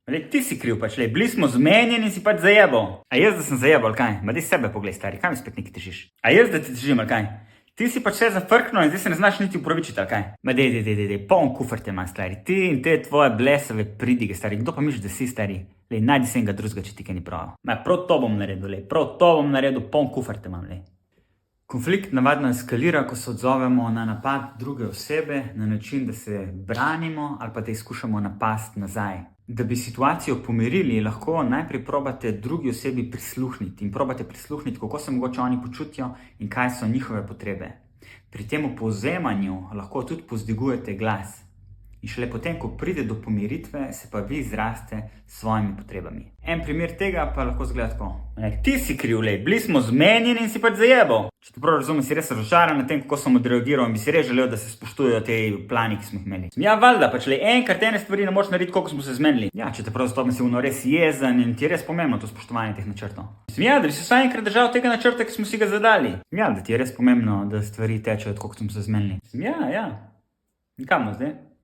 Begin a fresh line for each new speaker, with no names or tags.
Lej, ti si kriv pač, lej, bili smo zmenjeni in si pač zajebal. A jaz, da sem zajebal, ali kaj? Ma daj sebe poglej, stari, kaj mi spet neki težiš? A jaz, da ti težim, ali kaj? Ti si pač vse zafrknil in zdaj se ne znaš niti upravičiti, ali kaj? Ma dej, poln kufr te ima, stari. Ti in te tvoje blesave pridige, stari. Kdo pa misliš, da si, stari? Lej, najdi se enega drugega, če ti kaj ni prav. Ma prav to bom naredil, lej, prav to bom naredil, poln kufr te imam, lej. Konflikt navadno eskalira, ko se odzovemo na napad druge osebe na način, da se branimo ali pa da izkušamo napast nazaj. Da bi situacijo pomirili, lahko najprej probate drugi osebi prisluhniti in probate prisluhniti, kako se mogoče oni počutijo in kaj so njihove potrebe. Pri tem povzemanju lahko tudi povzdigujete glas. In šele potem, ko pride do pomiritve, se pa vi izraste s svojimi potrebami. En primer tega pa lahko zgleda tako. Ti si kriv, lej, bili smo zmenjeni in si pač zajebal. Če te prav razumem, si res razočaran na tem, kako sem odreagiral in bi si res želel, da se spoštujejo te plani, ki smo jih imeli. Ja, valjda, pač lej, enkrat ene stvari ne moreš narediti, koliko smo se zmenili. Ja, če te prav stopim, si res jezen in ti je res pomembno to spoštovanje teh načrtov. Ja, da bi se vsaj enkrat držal tega načrta, ki smo si ga zadali. Ja, da ti je res pomembno, da stvari tečejo, koliko smo se zmenili. Ja. In kam zdaj?